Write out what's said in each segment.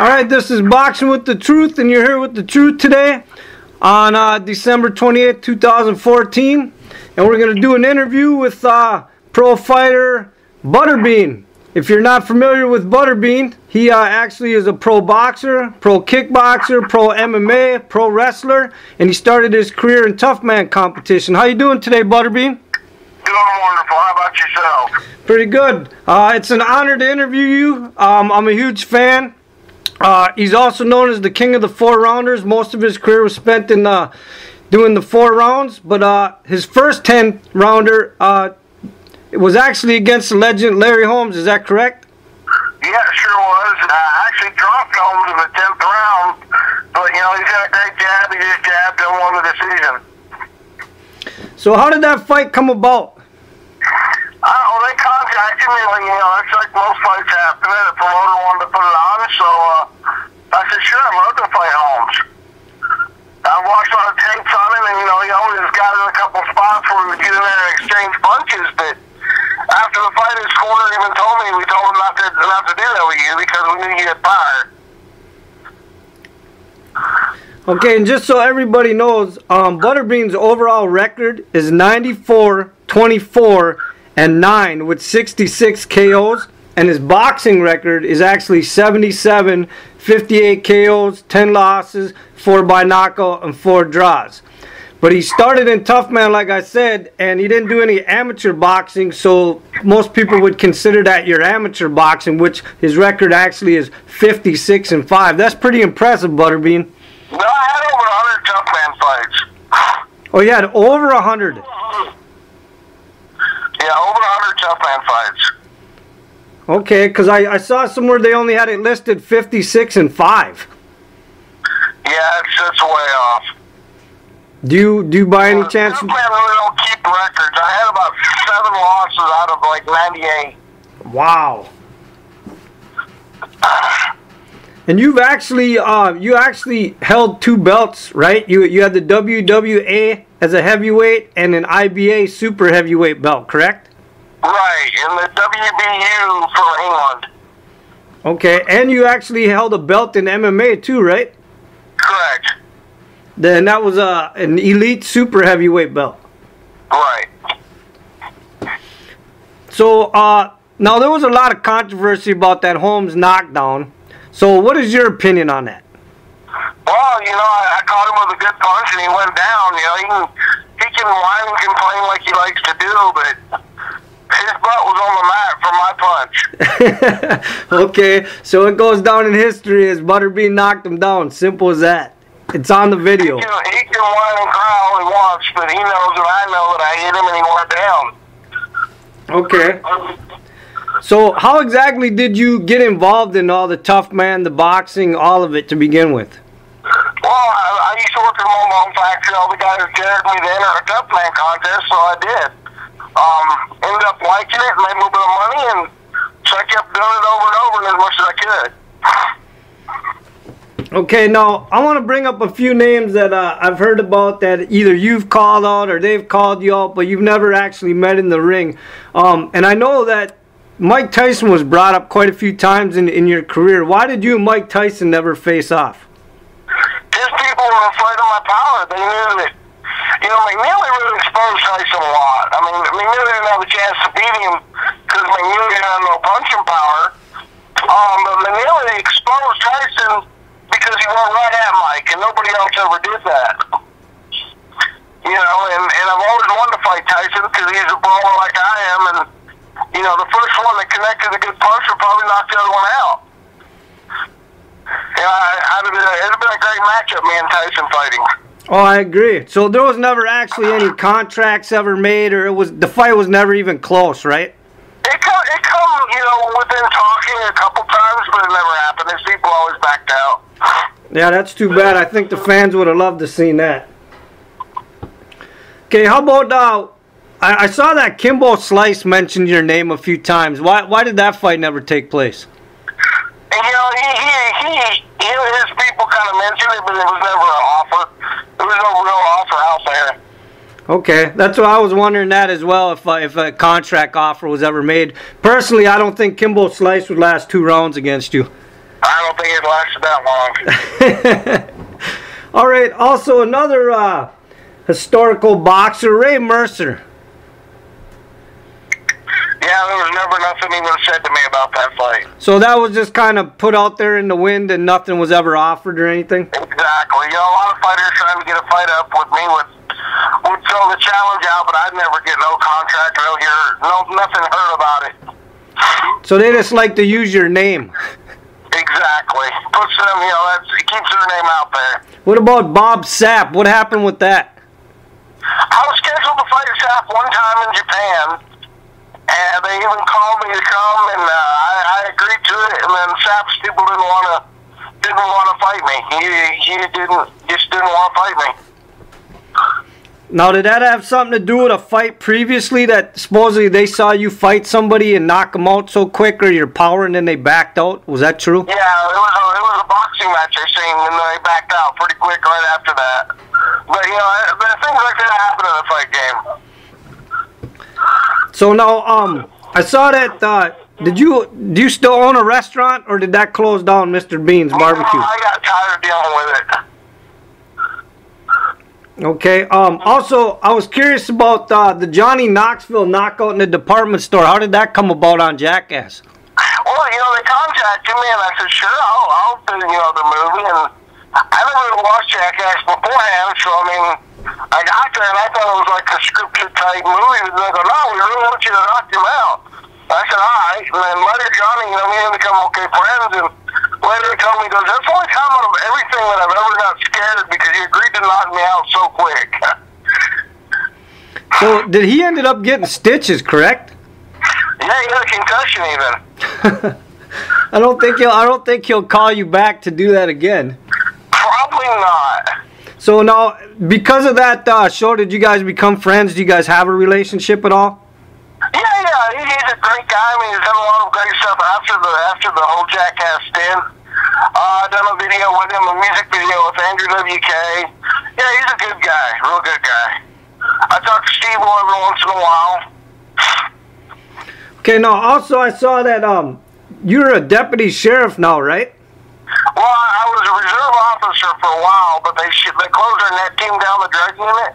Alright, this is Boxing with the Truth, and you're here with the Truth today on December 28th, 2014. And we're going to do an interview with pro fighter Butterbean. If you're not familiar with Butterbean, he actually is a pro boxer, pro kickboxer, pro MMA, pro wrestler, and he started his career in tough man competition. How you doing today, Butterbean? Doing wonderful. How about yourself? Pretty good. It's an honor to interview you. I'm a huge fan. He's also known as the king of the 4-rounders. Most of his career was spent in doing the 4 rounds, but his first 10-rounder it was actually against the legend Larry Holmes. Is that correct? Yeah, it sure was. I actually dropped Holmes in the 10th round, but you know, he's got a great jab. He just jabbed and won the decision. So how did that fight come about? Well, they contacted me, like, you know, it's like most fights happen. The promoter wanted to put it on, so I said, sure, I'd love to fight Holmes. I watched a lot of tapes on him, and, you know, he always got in a couple spots where we would get in there and exchange punches, but after the fight, his corner even told me, we told him not to do that with you because we knew you had fire. Okay, and just so everybody knows, Butterbean's overall record is 94, 24, and 9 with 66 KOs, and his boxing record is actually 77, 58 KOs, 10 losses, 4 by knockout, and 4 draws. But he started in tough man, like I said, and he didn't do any amateur boxing, so most people would consider that your amateur boxing, which his record actually is 56 and 5. That's pretty impressive, Butterbean. No, I had over 100 tough man fights. Oh, you had over 100. Yeah, over 100 tough man fights. Okay, because I saw somewhere they only had it listed 56 and 5. Yeah, it's way off. Do you by any chance? Tough man really don't keep records. I had about 7 losses out of like 98. Wow. And you've actually you actually held 2 belts, right? You had the WWA as a heavyweight and an IBA super heavyweight belt, correct? Right, and the WBU for England. Okay, and you actually held a belt in MMA too, right? Correct. Then that was an elite super heavyweight belt. Right. So now there was a lot of controversy about that Holmes knockdown. So what is your opinion on that? Well, you know, I caught him with a good punch and he went down. You know, he can whine and complain like he likes to do, but his butt was on the mat for my punch. Okay, so it goes down in history as Butterbean knocked him down. Simple as that. It's on the video. He can whine and cry all he wants, but he knows that I know that I hit him and he went down. Okay. So how exactly did you get involved in all the tough man, the boxing, all of it to begin with? Well, I used to work at a mobile home factory. All the guys dared me to enter a tough man contest, so I did. Ended up liking it, made a little bit of money, and so I kept doing it over and over and as much as I could. Okay, now I want to bring up a few names that I've heard about that either you've called out or they've called you out, but you've never actually met in the ring. And I know that Mike Tyson was brought up quite a few times in your career. Why did you and Mike Tyson never face off? His people were afraid of my power. They knew that, you know, McNeely really exposed Tyson a lot. I mean, McNeely didn't have a chance to beat him because McNeely had no punching power. But McNeely exposed Tyson because he went right at Mike, and nobody else ever did that. You know, and I've always wanted to fight Tyson because he's a brawler like I am, and you know, the first one that connected a good punch would probably knock the other one out. Yeah, it'd have been a great matchup, me and Tyson fighting. Oh, I agree. So there was never actually any contracts ever made, or the fight was never even close, right? It come, you know, within talking a couple times, but it never happened. These people always backed out. Yeah, that's too bad. I think the fans would have loved to see that. Okay, how about I saw that Kimbo Slice mentioned your name a few times. Why did that fight never take place? And, you know, his people kind of mentioned it, but it was never an offer. There was no real offer out there. Okay, that's what I was wondering that as well, if a contract offer was ever made. Personally, I don't think Kimbo Slice would last 2 rounds against you. I don't think it lasted that long. All right. Also, another historical boxer, Ray Mercer. Yeah, there was never nothing even said to me about that fight. So that was just kind of put out there in the wind, and nothing was ever offered or anything? Exactly. You know, a lot of fighters trying to get a fight up with me would throw the challenge out, but I'd never get no contract, nothing heard about it. So they just like to use your name. Exactly. Puts them, you know, it keeps their name out there. What about Bob Sapp? What happened with that? I was scheduled to fight Sapp one time in Japan, and they even called me to come, and I agreed to it. And then Sapp's people didn't want to fight me. He just didn't want to fight me. Now, did that have something to do with a fight previously that supposedly they saw you fight somebody and knock them out so quick, or your power, and then they backed out? Was that true? Yeah, it was a boxing match I seen, and they backed out pretty quick right after that. But you know, things like that happen in the fight game. So now, I saw that. Do you still own a restaurant, or did that close down, Mr. Bean's Barbecue? I got tired of dealing with it. Okay. Also, I was curious about the Johnny Knoxville knockout in the department store. How did that come about on Jackass? Well, you know, they contacted me, and I said, sure, I'll do, you know, the movie. And I never really watched Jackass beforehand, so, I mean, I got there, and I thought it was like a scripted-type movie. And they go, no, we really want you to knock him out. I said, all right. And then later, Johnny, you know, me and him become okay friends, and later he told me, he goes, that's the only time out of everything that I've ever got scared because he agreed to knock me out so quick. So, did he ended up getting stitches, correct? Yeah, he had a concussion even. I don't think he'll call you back to do that again. Probably not. So now, because of that show, did you guys become friends? Do you guys have a relationship at all? Yeah, he's a great guy. I mean, he's done a lot of great stuff after the whole Jackass stint. I done a video with him, a music video with Andrew WK. Yeah, he's a good guy, real good guy. I talk to Steve every once in a while. Okay, now also I saw that you're a deputy sheriff now, right? Well, I was a reserve officer for a while, but they closed our net team down the drug unit,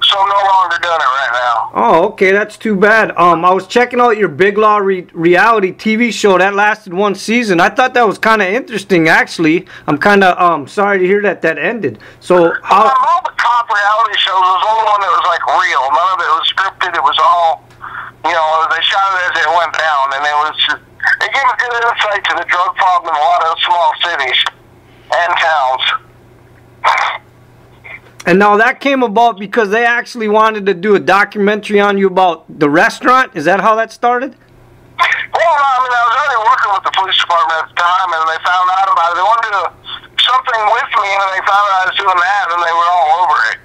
so I'm no longer doing it right now. Oh, okay, that's too bad. I was checking out your Big Law reality TV show that lasted one season. I thought that was kind of interesting, actually. I'm kind of sorry to hear that ended. So all the cop reality shows was the only one that was like real. None of it was scripted. It was all, you know, they shot it as it went down, and it gave a good insight to the drug problem in a lot of small cities and towns. And now that came about because they actually wanted to do a documentary on you about the restaurant? Is that how that started? Well, I mean, I was already working with the police department at the time, and they found out about it. They wanted to do something with me, and they found out I was doing that, and they were all over it.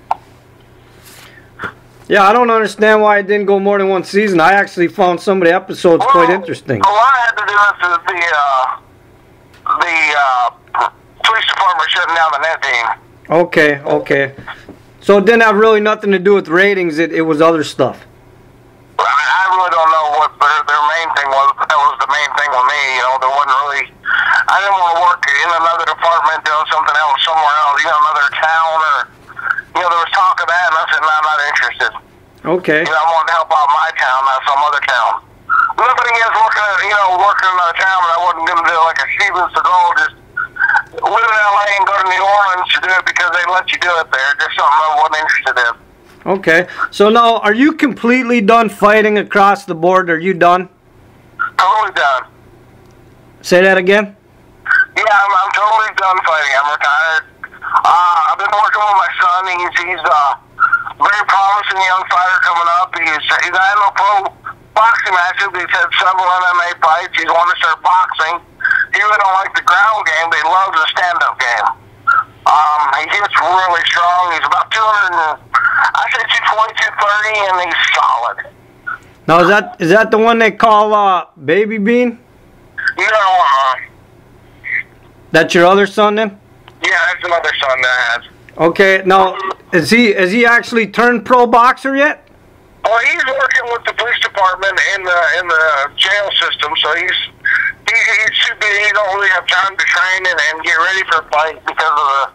Yeah, I don't understand why it didn't go more than one season. I actually found some of the episodes quite interesting. A lot had to do with the police department shutting down the net team. Okay. So it didn't have really nothing to do with ratings. It was other stuff. I really don't know what their main thing was, but that was the main thing with me. You know, there wasn't really. I didn't want to work in another department doing something else somewhere else, you know, another town, or you know, there was talk of that, and I said, no, I'm not interested. Okay. You know, I wanted to help out my town, not some other town. Nothing against working in another town, but I wasn't going to do like a Steven Seagal, just live in LA and go to New Orleans to do it because they let you do it there. Just something I wasn't interested in. Okay. So now, are you completely done fighting across the board? Are you done? Totally done. Say that again? Yeah, I'm totally done fighting. I'm retired. I've been working with my son. He's a very promising young fighter coming up. He's had no pro boxing matches. He's had several MMA fights. He's wanting to start boxing. He really don't like the ground game, but he loves the stand-up game. He hits really strong. He's about 200, I say 220, 230, and he's solid. Now, is that the one they call Baby Bean? No, That's your other son then? Yeah, that's another son that I have. Okay, now has he actually turned pro boxer yet? Well, he's working with the police department in the jail system, so he don't really have have time to train and get ready for a fight because of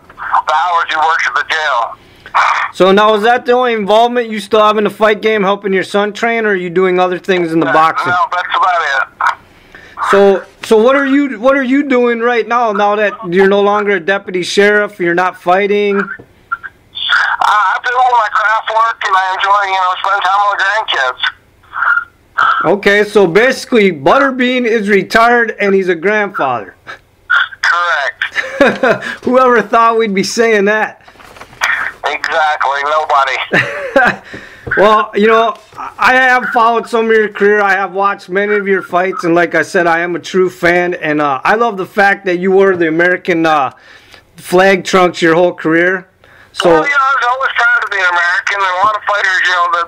the hours you work at the jail. So now, is that the only involvement you still have in the fight game, helping your son train, or are you doing other things in the boxing? No, that's about it. So what are you doing right now? Now that you're no longer a deputy sheriff, you're not fighting. I do all my craft work, and I enjoy, spending time with grandkids. Okay, so basically, Butterbean is retired and he's a grandfather. Correct. Whoever thought we'd be saying that? Exactly, nobody. Well, I have followed some of your career. I have watched many of your fights, and like I said, I am a true fan. And I love the fact that you wore the American flag trunks your whole career. So, well, I was always proud to be an American. And a lot of fighters,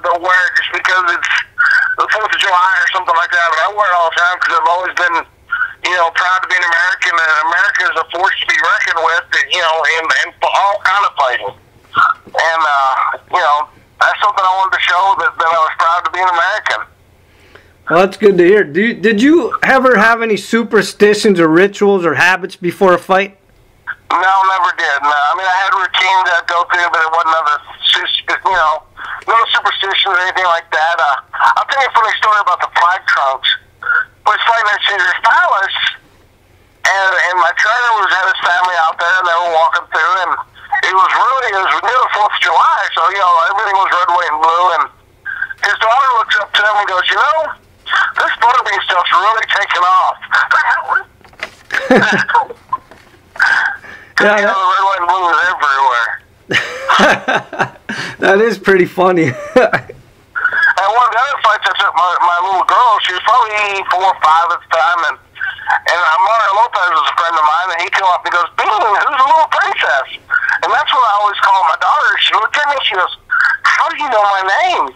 they'll wear it just because it's the 4th of July or something like that. But I wear it all the time because I've always been, proud to be an American. And America is a force to be reckoned with, in all kind of fighting. And, that's something I wanted to show that I was proud to be an American. Well, that's good to hear. Did you ever have any superstitions or rituals or habits before a fight? No, never did. No. I mean, I had routines I'd go through, but it wasn't no superstitions or anything like that. I'll tell you a funny story about the flag trunks. I was fighting at Caesar's Palace, and my trainer had his family out there, and they were walking through, and it was near the 4th of July, so, everything was red, white, and blue, and his daughter looks up to him and goes, this Butterbean stuff's really taking off. Yeah, the red, white, and blue is everywhere. That is pretty funny. And one of the other fights I took my little girl, she was probably 4 or 5 at the time, and Mario Lopez was a friend of mine, and he came up and goes, Bean, who's the little princess? And that's what I always call my daughter. She looked at me and she goes, how do you know my name?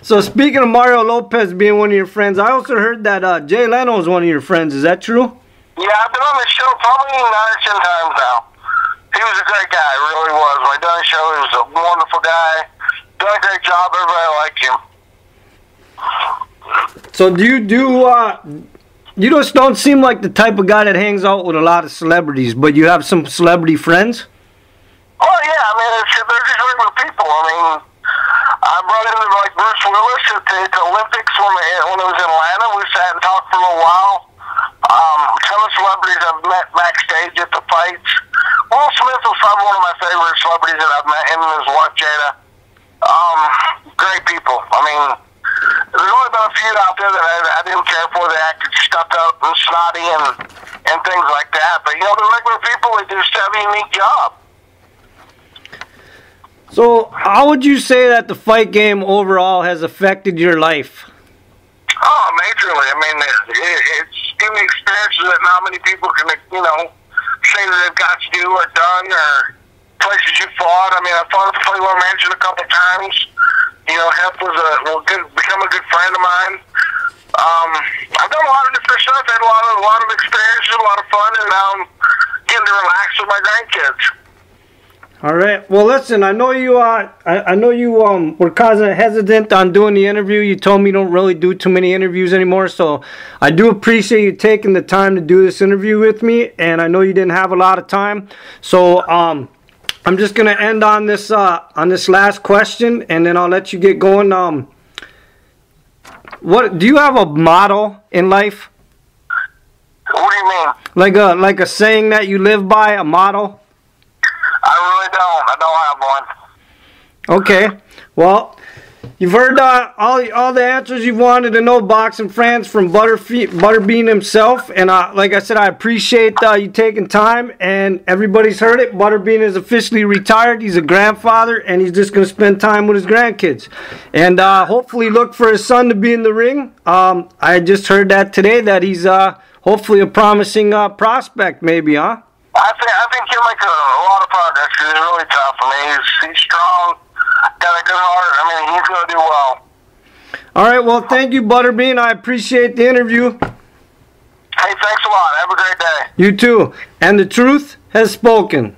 So speaking of Mario Lopez being one of your friends, I also heard that Jay Leno is one of your friends. Is that true? Yeah, I've been on the show probably 9 or 10 times now. He was a great guy, really was. When I done the show, he was a wonderful guy. Done a great job. Everybody liked him. So you just don't seem like the type of guy that hangs out with a lot of celebrities, but you have some celebrity friends? Oh, yeah. I mean, they're just regular people. I mean, I've run into, Bruce Willis at the Olympics when it was in Atlanta. We sat and talked for a little while. A ton of celebrities I've met backstage at the fights. Will Smith was probably one of my favorite celebrities that I've met, him and his wife, Jada. Great people. I mean, there's only been a few out there that I didn't care for. They acted stuck up and snotty and things like that. But, they're regular people. They just have a unique job. So, how would you say that the fight game overall has affected your life? Oh, majorly. I mean, it's given me experiences that not many people can, say that they've got to do or done, or places you fought. I mean, I fought at the Playboy Mansion a couple times. Hep was become a good friend of mine. I've done a lot of different stuff. I had a lot of experiences, a lot of fun, and now I'm getting to relax with my grandkids. All right. Well, listen. I know you. I know you were kind of hesitant on doing the interview. You told me you don't really do too many interviews anymore. So I do appreciate you taking the time to do this interview with me. And I know you didn't have a lot of time. So I'm just gonna end on this last question, and then I'll let you get going. What do you have a motto in life? What do you mean? Like a saying that you live by, a motto? I really don't. I don't have one. Okay. Well, you've heard all the answers you've wanted to know, boxing fans, from Butterbean himself. And like I said, I appreciate you taking time. And everybody's heard it. Butterbean is officially retired. He's a grandfather, and he's just going to spend time with his grandkids. And hopefully look for his son to be in the ring. I just heard that today, that he's hopefully a promising prospect, maybe, huh? I think he'll make a lot of progress. He's really tough. I mean, he's strong, got a good heart. I mean, he's going to do well. All right. Well, thank you, Butterbean. I appreciate the interview. Hey, thanks a lot. Have a great day. You too. And the truth has spoken.